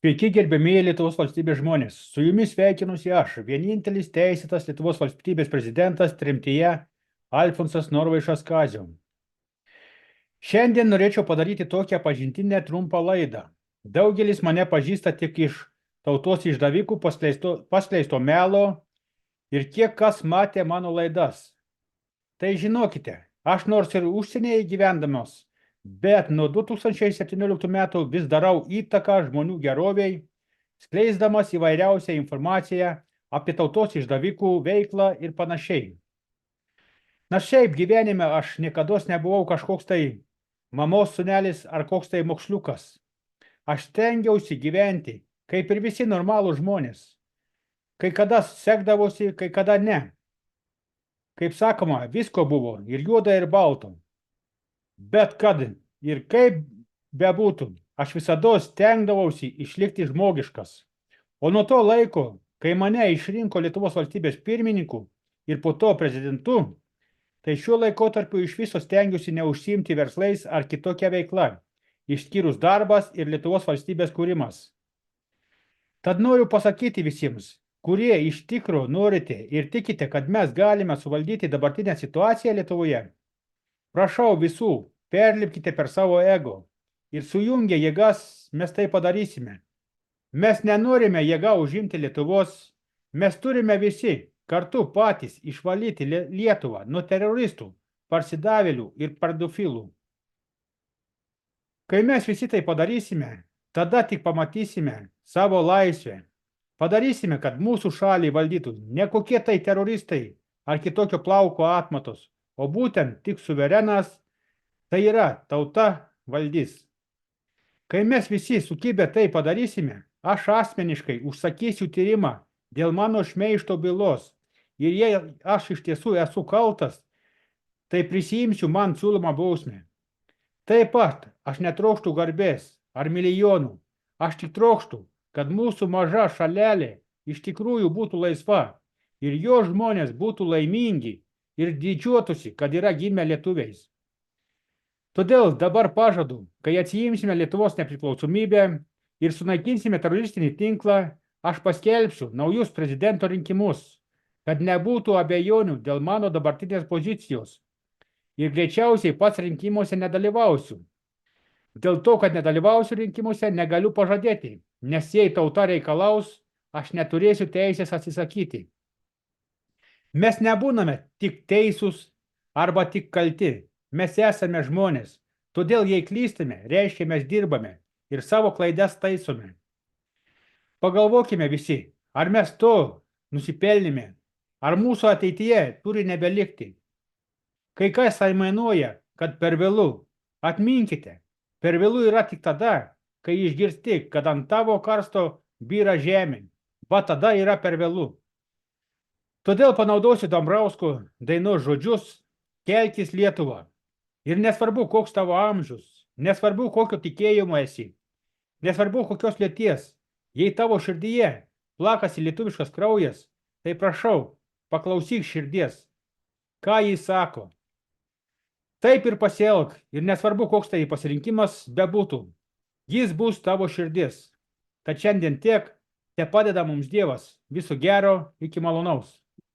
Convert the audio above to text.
Sveiki, gerbėmieji Lietuvos valstybės žmonės. Su jumis sveikinusi aš, vienintelis teisėtas Lietuvos valstybės prezidentas tremtyje Alfonsas Norvaišas Kazio. Šiandien norėčiau padaryti tokią pažintinę trumpą laidą. Daugelis mane pažįsta tik iš tautos išdavikų paskleisto melo ir kiek kas matė mano laidas. Tai žinokite, aš nors ir užsienyje gyvendamas, bet nuo 2017 metų vis darau įtaką žmonių geroviai, skleisdamas įvairiausią informaciją apie tautos išdavikų veiklą ir panašiai. Na šiaip gyvenime aš niekados nebuvau kažkoks tai mamos sūnelis ar koks tai moksliukas. Aš stengiausi gyventi, kaip ir visi normalūs žmonės. Kai kada sekdavosi, kai kada ne. Kaip sakoma, visko buvo ir juoda ir balto. Bet kad ir kaip bebūtų, aš visada stengdavausi išlikti žmogiškas. O nuo to laiko, kai mane išrinko Lietuvos valstybės pirmininku ir po to prezidentu, tai šiuo laikotarpiu iš viso stengiuosi neužsiimti verslais ar kitokia veikla, išskyrus darbas ir Lietuvos valstybės kūrimas. Tad noriu pasakyti visiems, kurie iš tikro norite ir tikite, kad mes galime suvaldyti dabartinę situaciją Lietuvoje. Prašau visų, perlipkite per savo ego ir sujungę jėgas mes tai padarysime. Mes nenorime jėga užimti Lietuvos, mes turime visi kartu patys išvalyti Lietuvą nuo teroristų, parsidavėlių ir pedofilų. Kai mes visi tai padarysime, tada tik pamatysime savo laisvę. Padarysime, kad mūsų šalį valdytų ne kokie tai teroristai ar kitokio plauko atmatos, o būtent tik suverenas, tai yra tauta valdys. Kai mes visi sukibę tai padarysime, aš asmeniškai užsakysiu tyrimą dėl mano šmeižto bylos ir jei aš iš tiesų esu kaltas, tai prisiimsiu man siūlomą bausmę. Taip pat aš netrokštų garbės ar milijonų, aš tik trokštų, kad mūsų maža šalelė iš tikrųjų būtų laisva ir jo žmonės būtų laimingi ir didžiuotųsi, kad yra gimę lietuviais. Todėl dabar pažadu, kai atsiimsime Lietuvos nepriklausomybę ir sunaikinsime teroristinį tinklą, aš paskelbsiu naujus prezidento rinkimus, kad nebūtų abejonių dėl mano dabartinės pozicijos ir greičiausiai pats rinkimuose nedalyvausiu. Dėl to, kad nedalyvausiu rinkimuose, negaliu pažadėti, nes jei tauta reikalaus, aš neturėsiu teisės atsisakyti. Mes nebūname tik teisūs arba tik kalti, mes esame žmonės, todėl jei klystame, reiškia mes dirbame ir savo klaidas taisome. Pagalvokime visi, ar mes to nusipelnėme, ar mūsų ateityje turi nebelikti. Kai kas aimanuoja, kad per vėlu, atminkite, per vėlu yra tik tada, kai išgirsti, kad ant tavo karsto byra žemė, va tada yra per vėlu. Todėl panaudosiu Dambrausko dainos žodžius Kelkis Lietuva. Ir nesvarbu, koks tavo amžius, nesvarbu, kokio tikėjimo esi, nesvarbu, kokios lyties, jei tavo širdyje plakasi lietuviškas kraujas, tai prašau, paklausyk širdies, ką jis sako. Taip ir pasielk, ir nesvarbu, koks tai pasirinkimas bebūtų, jis bus tavo širdis. Tad šiandien tiek, te padeda mums Dievas. Viso gero, iki malonaus.